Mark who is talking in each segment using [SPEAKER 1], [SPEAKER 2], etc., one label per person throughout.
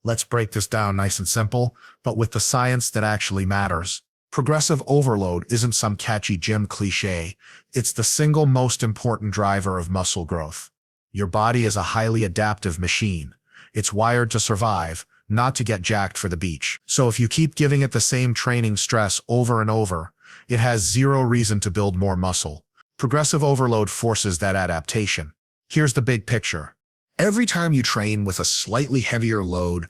[SPEAKER 1] Let's break this down nice and simple, but with the science that actually matters. Progressive overload isn't some catchy gym cliche. It's the single most important driver of muscle growth. Your body is a highly adaptive machine. It's wired to survive, not to get jacked for the beach. So if you keep giving it the same training stress over and over, it has zero reason to build more muscle. Progressive overload forces that adaptation. Here's the big picture. Every time you train with a slightly heavier load,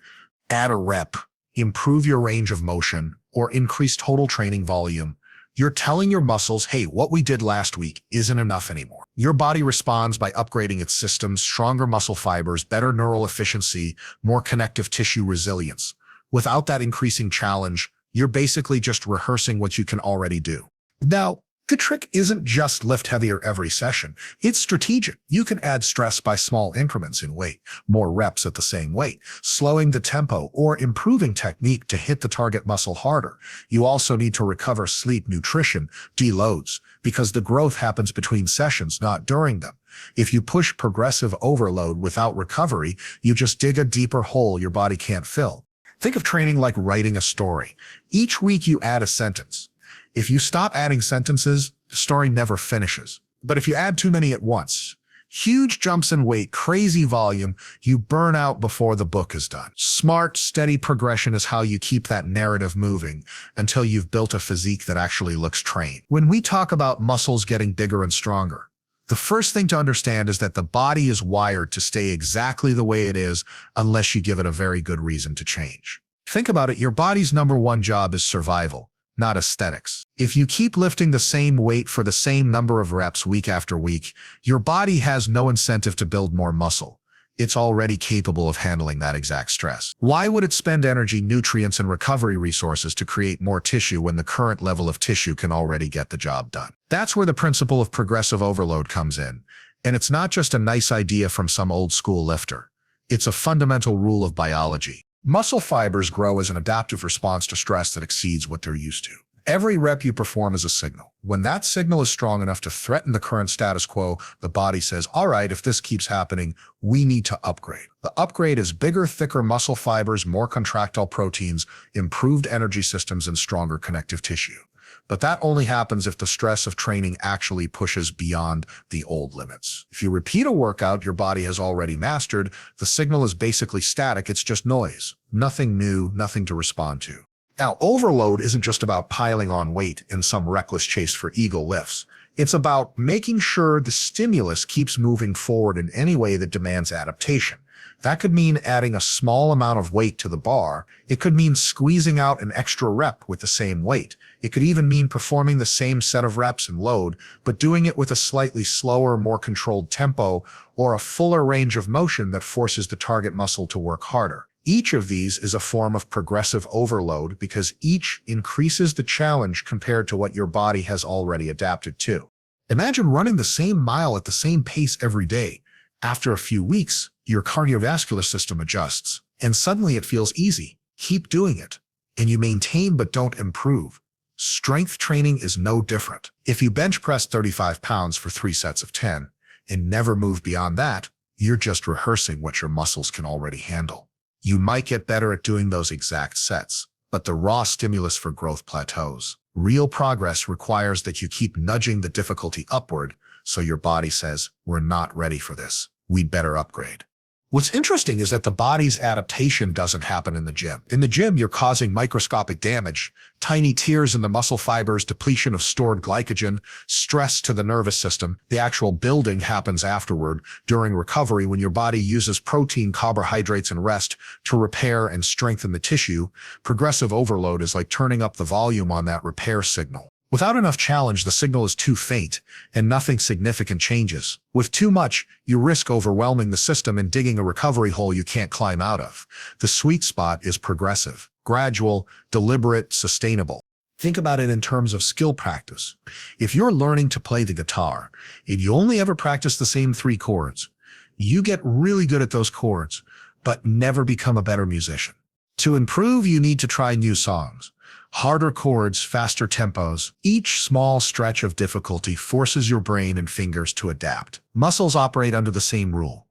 [SPEAKER 1] add a rep, improve your range of motion, or increase total training volume, you're telling your muscles, hey, what we did last week isn't enough anymore. Your body responds by upgrading its systems, stronger muscle fibers, better neural efficiency, more connective tissue resilience. Without that increasing challenge, you're basically just rehearsing what you can already do. Now, the trick isn't just lift heavier every session. It's strategic. You can add stress by small increments in weight, more reps at the same weight, slowing the tempo, or improving technique to hit the target muscle harder. You also need to recover sleep, nutrition, deloads, because the growth happens between sessions, not during them. If you push progressive overload without recovery, you just dig a deeper hole your body can't fill. Think of training like writing a story. Each week you add a sentence. If you stop adding sentences, the story never finishes. But if you add too many at once, huge jumps in weight, crazy volume, you burn out before the book is done. Smart, steady progression is how you keep that narrative moving until you've built a physique that actually looks trained. When we talk about muscles getting bigger and stronger, the first thing to understand is that the body is wired to stay exactly the way it is unless you give it a very good reason to change. Think about it, your body's number one job is survival, not aesthetics. If you keep lifting the same weight for the same number of reps week after week, your body has no incentive to build more muscle. It's already capable of handling that exact stress. Why would it spend energy, nutrients, and recovery resources to create more tissue when the current level of tissue can already get the job done? That's where the principle of progressive overload comes in. And it's not just a nice idea from some old school lifter. It's a fundamental rule of biology. Muscle fibers grow as an adaptive response to stress that exceeds what they're used to. Every rep you perform is a signal. When that signal is strong enough to threaten the current status quo, the body says, all right, if this keeps happening, we need to upgrade. The upgrade is bigger, thicker muscle fibers, more contractile proteins, improved energy systems, and stronger connective tissue. But that only happens if the stress of training actually pushes beyond the old limits. If you repeat a workout your body has already mastered, the signal is basically static, it's just noise. Nothing new, nothing to respond to. Now, overload isn't just about piling on weight in some reckless chase for ego lifts. It's about making sure the stimulus keeps moving forward in any way that demands adaptation. That could mean adding a small amount of weight to the bar. It could mean squeezing out an extra rep with the same weight. It could even mean performing the same set of reps and load, but doing it with a slightly slower, more controlled tempo, or a fuller range of motion that forces the target muscle to work harder. Each of these is a form of progressive overload because each increases the challenge compared to what your body has already adapted to. Imagine running the same mile at the same pace every day. After a few weeks, your cardiovascular system adjusts, and suddenly it feels easy. Keep doing it, and you maintain but don't improve. Strength training is no different. If you bench press 35 pounds for 3 sets of 10 and never move beyond that, you're just rehearsing what your muscles can already handle. You might get better at doing those exact sets, but the raw stimulus for growth plateaus. Real progress requires that you keep nudging the difficulty upward, so your body says, we're not ready for this. We'd better upgrade. What's interesting is that the body's adaptation doesn't happen in the gym. In the gym, you're causing microscopic damage, tiny tears in the muscle fibers, depletion of stored glycogen, stress to the nervous system. The actual building happens afterward, during recovery, when your body uses protein, carbohydrates, and rest to repair and strengthen the tissue. Progressive overload is like turning up the volume on that repair signal. Without enough challenge, the signal is too faint, and nothing significant changes. With too much, you risk overwhelming the system and digging a recovery hole you can't climb out of. The sweet spot is progressive, gradual, deliberate, sustainable. Think about it in terms of skill practice. If you're learning to play the guitar, and you only ever practice the same 3 chords, you get really good at those chords, but never become a better musician. To improve, you need to try new songs. Harder chords, faster tempos. Each small stretch of difficulty forces your brain and fingers to adapt. Muscles operate under the same rule.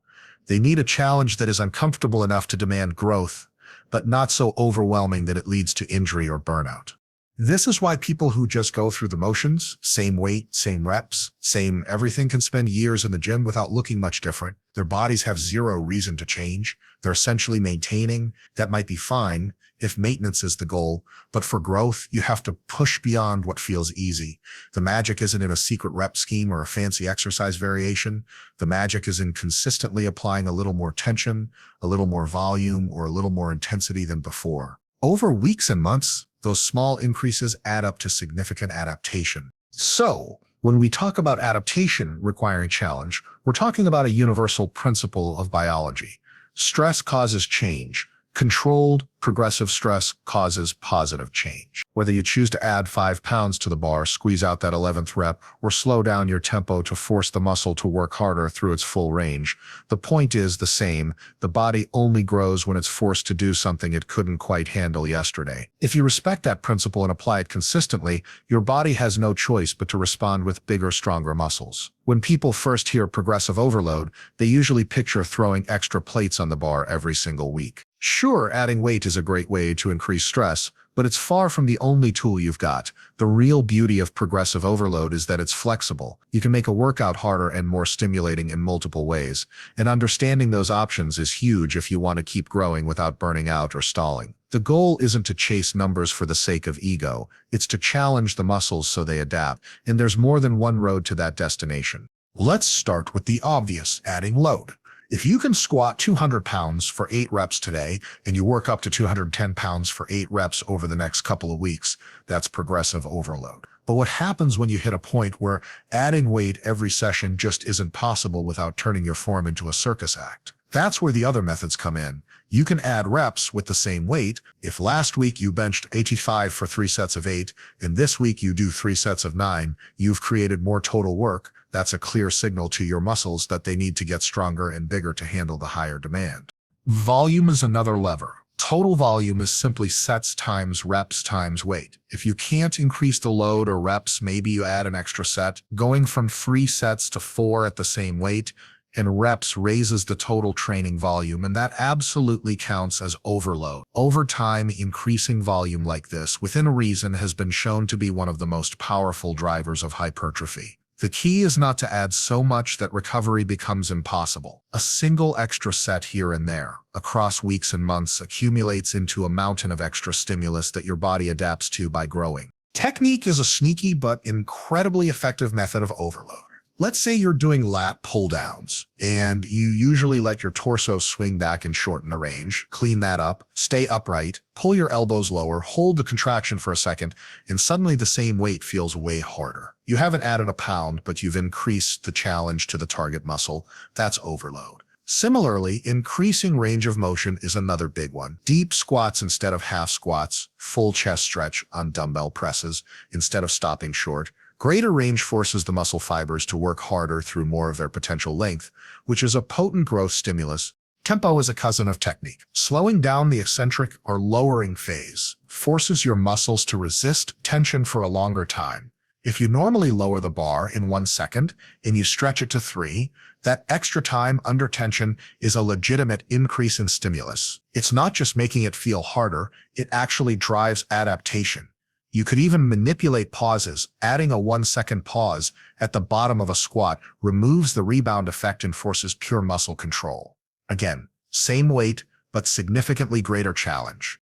[SPEAKER 1] They need a challenge that is uncomfortable enough to demand growth, but not so overwhelming that it leads to injury or burnout. This is why people who just go through the motions, same weight, same reps, same everything, can spend years in the gym without looking much different. Their bodies have zero reason to change. They're essentially maintaining. That might be fine if maintenance is the goal, but for growth, you have to push beyond what feels easy. The magic isn't in a secret rep scheme or a fancy exercise variation. The magic is in consistently applying a little more tension, a little more volume, or a little more intensity than before. Over weeks and months, those small increases add up to significant adaptation. So, when we talk about adaptation requiring challenge, we're talking about a universal principle of biology. Stress causes change. Controlled, progressive stress causes positive change. Whether you choose to add 5 pounds to the bar, squeeze out that 11th rep, or slow down your tempo to force the muscle to work harder through its full range, the point is the same. The body only grows when it's forced to do something it couldn't quite handle yesterday. If you respect that principle and apply it consistently, your body has no choice but to respond with bigger, stronger muscles. When people first hear progressive overload, they usually picture throwing extra plates on the bar every single week. Sure, adding weight is a great way to increase stress, but it's far from the only tool you've got. The real beauty of progressive overload is that it's flexible. You can make a workout harder and more stimulating in multiple ways, and understanding those options is huge if you want to keep growing without burning out or stalling. The goal isn't to chase numbers for the sake of ego, it's to challenge the muscles so they adapt, and there's more than one road to that destination. Let's start with the obvious, adding load. If you can squat 200 pounds for 8 reps today, and you work up to 210 pounds for 8 reps over the next couple of weeks, that's progressive overload. But what happens when you hit a point where adding weight every session just isn't possible without turning your form into a circus act? That's where the other methods come in. You can add reps with the same weight. If last week you benched 85 for 3 sets of 8, and this week you do 3 sets of 9, you've created more total work. That's a clear signal to your muscles that they need to get stronger and bigger to handle the higher demand. Volume is another lever. Total volume is simply sets times reps times weight. If you can't increase the load or reps, maybe you add an extra set. Going from 3 sets to 4 at the same weight and reps raises the total training volume, and that absolutely counts as overload. Over time, increasing volume like this within reason has been shown to be one of the most powerful drivers of hypertrophy. The key is not to add so much that recovery becomes impossible. A single extra set here and there, across weeks and months, accumulates into a mountain of extra stimulus that your body adapts to by growing. Technique is a sneaky but incredibly effective method of overload. Let's say you're doing lat pull-downs, and you usually let your torso swing back and shorten the range. Clean that up, stay upright, pull your elbows lower, hold the contraction for a second, and suddenly the same weight feels way harder. You haven't added a pound, but you've increased the challenge to the target muscle. That's overload. Similarly, increasing range of motion is another big one. Deep squats instead of half squats, full chest stretch on dumbbell presses instead of stopping short. Greater range forces the muscle fibers to work harder through more of their potential length, which is a potent growth stimulus. Tempo is a cousin of technique. Slowing down the eccentric or lowering phase forces your muscles to resist tension for a longer time. If you normally lower the bar in 1 second and you stretch it to 3, that extra time under tension is a legitimate increase in stimulus. It's not just making it feel harder, it actually drives adaptation. You could even manipulate pauses. Adding a 1-second pause at the bottom of a squat removes the rebound effect and forces pure muscle control. Again, same weight, but significantly greater challenge.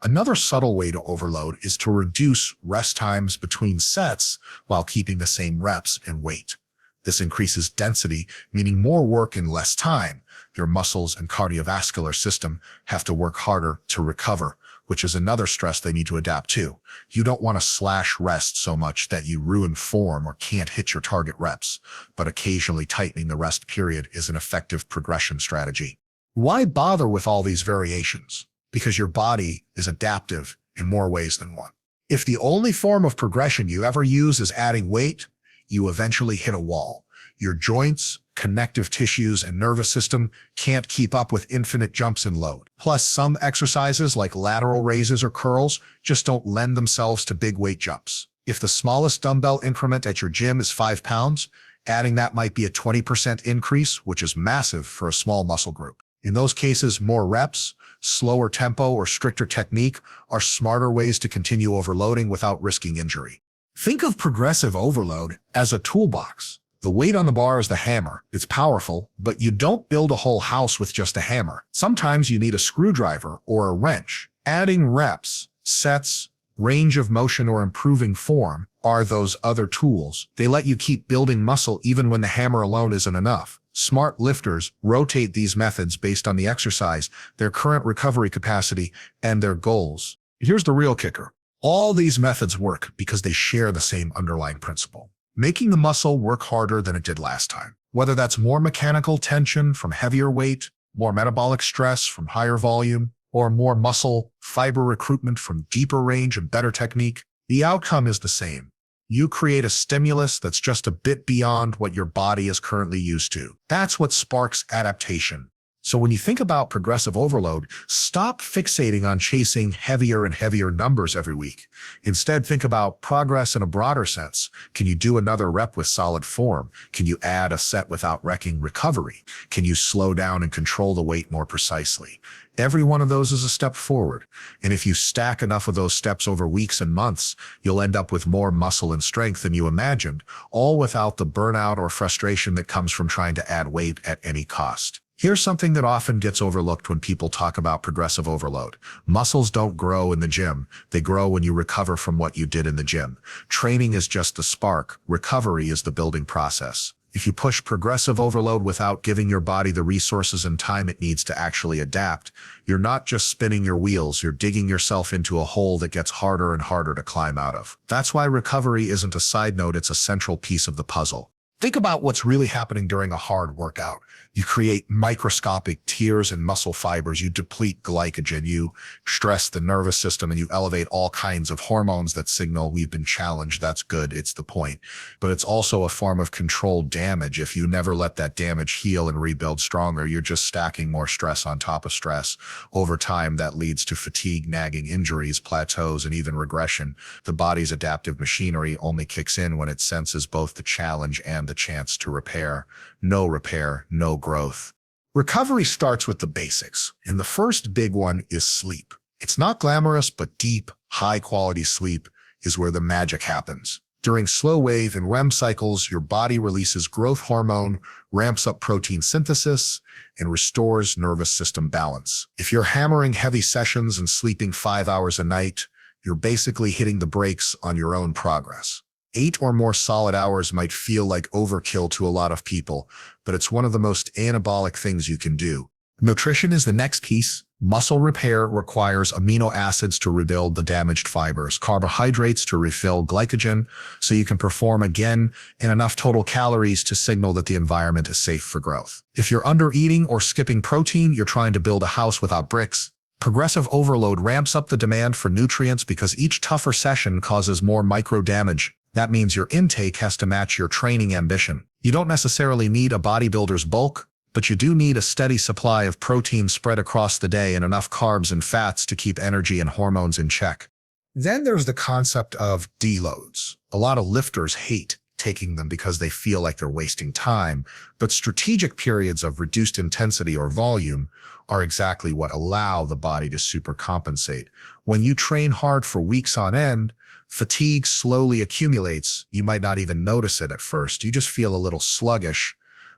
[SPEAKER 1] Another subtle way to overload is to reduce rest times between sets while keeping the same reps and weight. This increases density, meaning more work in less time. Your muscles and cardiovascular system have to work harder to recover, which is another stress they need to adapt to. You don't want to slash rest so much that you ruin form or can't hit your target reps, but occasionally tightening the rest period is an effective progression strategy. Why bother with all these variations? Because your body is adaptive in more ways than one. If the only form of progression you ever use is adding weight, you eventually hit a wall. Your joints, connective tissues, and nervous system can't keep up with infinite jumps in load. Plus, some exercises like lateral raises or curls just don't lend themselves to big weight jumps. If the smallest dumbbell increment at your gym is 5 pounds, adding that might be a 20% increase, which is massive for a small muscle group. In those cases, more reps, slower tempo, or stricter technique are smarter ways to continue overloading without risking injury. Think of progressive overload as a toolbox. The weight on the bar is the hammer. It's powerful, but you don't build a whole house with just a hammer. Sometimes you need a screwdriver or a wrench. Adding reps, sets, range of motion, or improving form are those other tools. They let you keep building muscle even when the hammer alone isn't enough. Smart lifters rotate these methods based on the exercise, their current recovery capacity, and their goals. Here's the real kicker. All these methods work because they share the same underlying principle: making the muscle work harder than it did last time. Whether that's more mechanical tension from heavier weight, more metabolic stress from higher volume, or more muscle fiber recruitment from deeper range and better technique, the outcome is the same. You create a stimulus that's just a bit beyond what your body is currently used to. That's what sparks adaptation. So when you think about progressive overload, stop fixating on chasing heavier and heavier numbers every week. Instead, think about progress in a broader sense. Can you do another rep with solid form? Can you add a set without wrecking recovery? Can you slow down and control the weight more precisely? Every one of those is a step forward. And if you stack enough of those steps over weeks and months, you'll end up with more muscle and strength than you imagined, all without the burnout or frustration that comes from trying to add weight at any cost. Here's something that often gets overlooked when people talk about progressive overload. Muscles don't grow in the gym. They grow when you recover from what you did in the gym. Training is just the spark. Recovery is the building process. If you push progressive overload without giving your body the resources and time it needs to actually adapt, you're not just spinning your wheels, you're digging yourself into a hole that gets harder and harder to climb out of. That's why recovery isn't a side note, it's a central piece of the puzzle. Think about what's really happening during a hard workout. You create microscopic tears in muscle fibers, you deplete glycogen, you stress the nervous system, and you elevate all kinds of hormones that signal we've been challenged. That's good, it's the point. But it's also a form of controlled damage. If you never let that damage heal and rebuild stronger, you're just stacking more stress on top of stress. Over time, that leads to fatigue, nagging injuries, plateaus, and even regression. The body's adaptive machinery only kicks in when it senses both the challenge and the chance to repair. No repair, no growth. Recovery starts with the basics, and the first big one is sleep. It's not glamorous, but deep, high-quality sleep is where the magic happens. During slow wave and REM cycles, your body releases growth hormone, ramps up protein synthesis, and restores nervous system balance. If you're hammering heavy sessions and sleeping 5 hours a night, you're basically hitting the brakes on your own progress. 8 or more solid hours might feel like overkill to a lot of people, but it's one of the most anabolic things you can do. Nutrition is the next piece. Muscle repair requires amino acids to rebuild the damaged fibers, carbohydrates to refill glycogen so you can perform again, and enough total calories to signal that the environment is safe for growth. If you're under-eating or skipping protein, you're trying to build a house without bricks. Progressive overload ramps up the demand for nutrients because each tougher session causes more micro-damage. That means your intake has to match your training ambition. You don't necessarily need a bodybuilder's bulk, but you do need a steady supply of protein spread across the day and enough carbs and fats to keep energy and hormones in check. Then there's the concept of deloads. A lot of lifters hate taking them because they feel like they're wasting time, but strategic periods of reduced intensity or volume are exactly what allow the body to supercompensate. When you train hard for weeks on end, fatigue slowly accumulates. You might not even notice it at first. You just feel a little sluggish.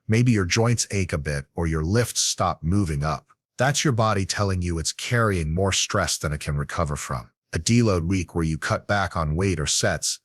[SPEAKER 1] Maybe your joints ache a bit or your lifts stop moving up. That's your body telling you it's carrying more stress than it can recover from. A deload week where you cut back on weight or sets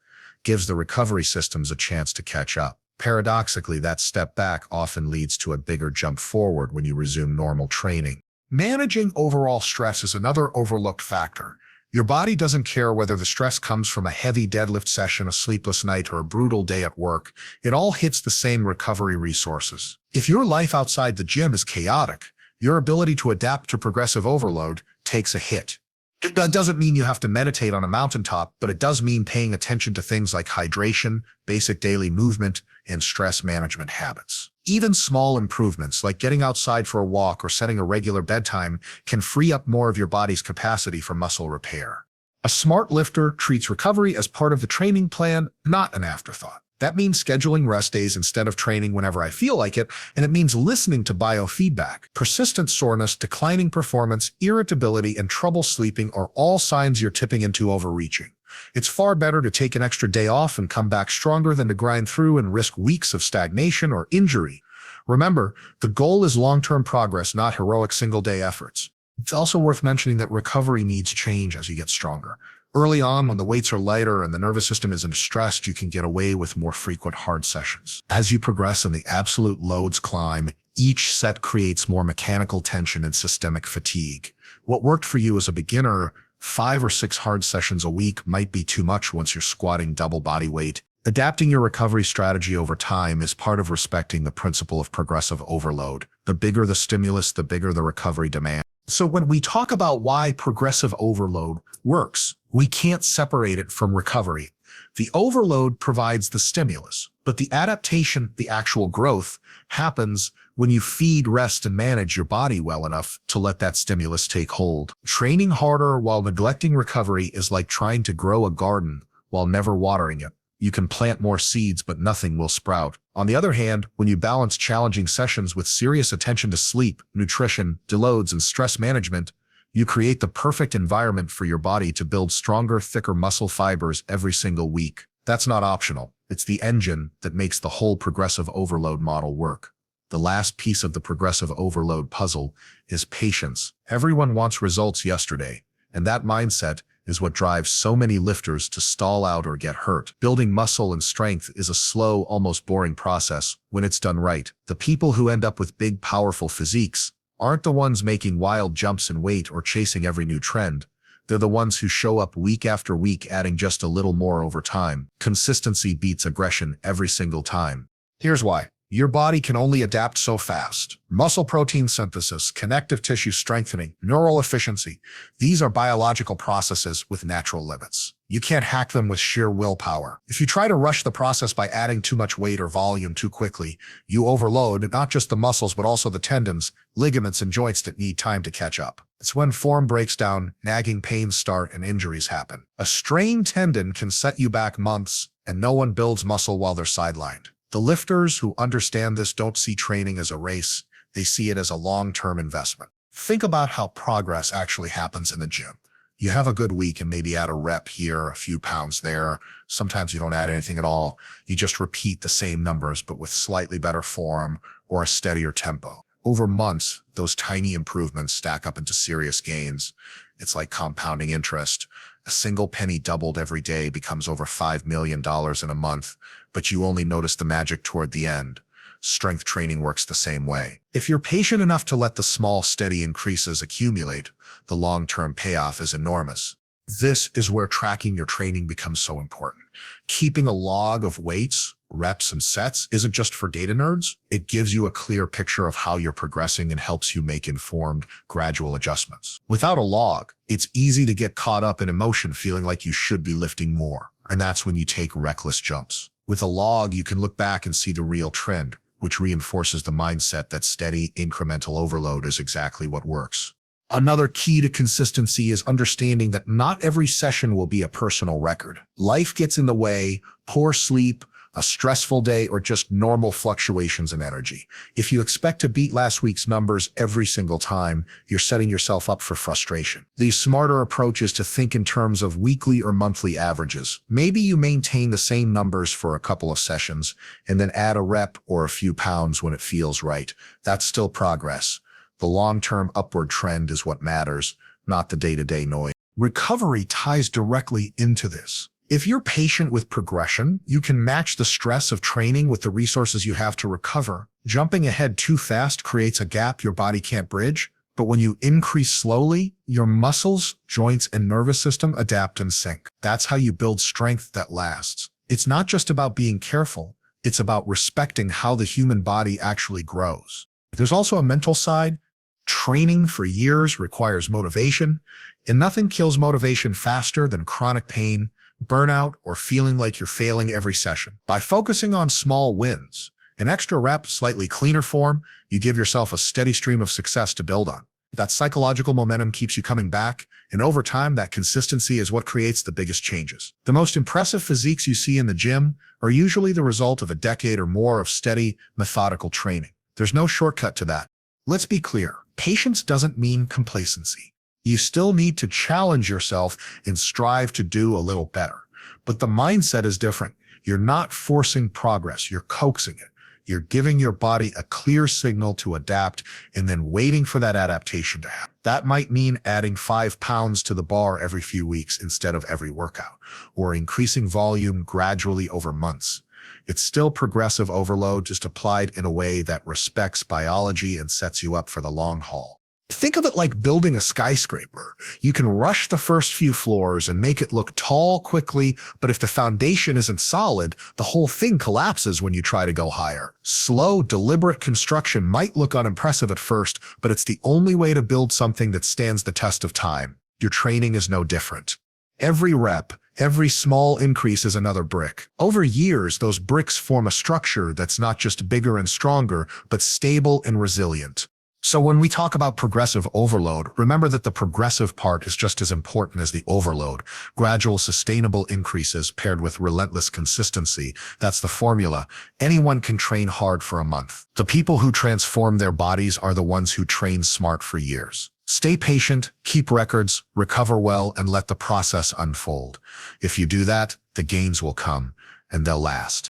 [SPEAKER 1] gives the recovery systems a chance to catch up. Paradoxically, that step back often leads to a bigger jump forward when you resume normal training. Managing overall stress is another overlooked factor. Your body doesn't care whether the stress comes from a heavy deadlift session, a sleepless night, or a brutal day at work. It all hits the same recovery resources. If your life outside the gym is chaotic, your ability to adapt to progressive overload takes a hit. That doesn't mean you have to meditate on a mountaintop, but it does mean paying attention to things like hydration, basic daily movement, and stress management habits. Even small improvements like getting outside for a walk or setting a regular bedtime can free up more of your body's capacity for muscle repair. A smart lifter treats recovery as part of the training plan, not an afterthought. That means scheduling rest days instead of training whenever I feel like it, and it means listening to biofeedback. Persistent soreness, declining performance, irritability, and trouble sleeping are all signs you're tipping into overreaching. It's far better to take an extra day off and come back stronger than to grind through and risk weeks of stagnation or injury. Remember, the goal is long-term progress, not heroic single-day efforts. It's also worth mentioning that recovery needs change as you get stronger. Early on, when the weights are lighter and the nervous system isn't stressed, you can get away with more frequent hard sessions. As you progress and the absolute loads climb, each set creates more mechanical tension and systemic fatigue. What worked for you as a beginner, 5 or 6 hard sessions a week, might be too much once you're squatting double body weight. Adapting your recovery strategy over time is part of respecting the principle of progressive overload. The bigger the stimulus, the bigger the recovery demand. So when we talk about why progressive overload works, we can't separate it from recovery. The overload provides the stimulus, but the adaptation, the actual growth, happens when you feed, rest, and manage your body well enough to let that stimulus take hold. Training harder while neglecting recovery is like trying to grow a garden while never watering it. You can plant more seeds, but nothing will sprout. On the other hand, when you balance challenging sessions with serious attention to sleep, nutrition, deloads, and stress management, you create the perfect environment for your body to build stronger, thicker muscle fibers every single week. That's not optional. It's the engine that makes the whole progressive overload model work. The last piece of the progressive overload puzzle is patience. Everyone wants results yesterday, and that mindset is what drives so many lifters to stall out or get hurt. Building muscle and strength is a slow, almost boring process when it's done right. The people who end up with big, powerful physiques aren't the ones making wild jumps in weight or chasing every new trend. They're the ones who show up week after week, adding just a little more over time. Consistency beats aggression every single time. Here's why. Your body can only adapt so fast. Muscle protein synthesis, connective tissue strengthening, neural efficiency. These are biological processes with natural limits. You can't hack them with sheer willpower. If you try to rush the process by adding too much weight or volume too quickly, you overload not just the muscles but also the tendons, ligaments, and joints that need time to catch up. It's when form breaks down, nagging pains start, and injuries happen. A strained tendon can set you back months, and no one builds muscle while they're sidelined. The lifters who understand this don't see training as a race, they see it as a long-term investment. Think about how progress actually happens in the gym. You have a good week and maybe add a rep here, a few pounds there. Sometimes you don't add anything at all. You just repeat the same numbers but with slightly better form or a steadier tempo. Over months, those tiny improvements stack up into serious gains. It's like compounding interest. A single penny doubled every day becomes over $5 million in a month, but you only notice the magic toward the end. Strength training works the same way. If you're patient enough to let the small, steady increases accumulate, the long-term payoff is enormous. This is where tracking your training becomes so important. Keeping a log of weights, reps, and sets isn't just for data nerds. It gives you a clear picture of how you're progressing and helps you make informed, gradual adjustments. Without a log, it's easy to get caught up in emotion, feeling like you should be lifting more. And that's when you take reckless jumps. With a log, you can look back and see the real trend, which reinforces the mindset that steady, incremental overload is exactly what works. Another key to consistency is understanding that not every session will be a personal record. Life gets in the way, poor sleep, a stressful day, or just normal fluctuations in energy. If you expect to beat last week's numbers every single time, you're setting yourself up for frustration. The smarter approach is to think in terms of weekly or monthly averages. Maybe you maintain the same numbers for a couple of sessions and then add a rep or a few pounds when it feels right. That's still progress. The long-term upward trend is what matters, not the day-to-day noise. Recovery ties directly into this. If you're patient with progression, you can match the stress of training with the resources you have to recover. Jumping ahead too fast creates a gap your body can't bridge, but when you increase slowly, your muscles, joints, and nervous system adapt and sync. That's how you build strength that lasts. It's not just about being careful, it's about respecting how the human body actually grows. There's also a mental side. Training for years requires motivation, and nothing kills motivation faster than chronic pain, burnout, or feeling like you're failing every session. By focusing on small wins, an extra rep, slightly cleaner form, you give yourself a steady stream of success to build on. That psychological momentum keeps you coming back, And over time, that consistency is what creates the biggest changes. The most impressive physiques you see in the gym are usually the result of a decade or more of steady, methodical training. There's no shortcut to that. Let's be clear. Patience doesn't mean complacency. You still need to challenge yourself and strive to do a little better. But the mindset is different. You're not forcing progress, you're coaxing it. You're giving your body a clear signal to adapt and then waiting for that adaptation to happen. That might mean adding 5 pounds to the bar every few weeks instead of every workout, or increasing volume gradually over months. It's still progressive overload, just applied in a way that respects biology and sets you up for the long haul. Think of it like building a skyscraper. You can rush the first few floors and make it look tall quickly, but if the foundation isn't solid, the whole thing collapses when you try to go higher. Slow, deliberate construction might look unimpressive at first, but it's the only way to build something that stands the test of time. Your training is no different. Every rep, every small increase is another brick. Over years, those bricks form a structure that's not just bigger and stronger, but stable and resilient. So when we talk about progressive overload, remember that the progressive part is just as important as the overload. Gradual, sustainable increases paired with relentless consistency. That's the formula. Anyone can train hard for a month. The people who transform their bodies are the ones who train smart for years. Stay patient, keep records, recover well, and let the process unfold. If you do that, the gains will come, and they'll last.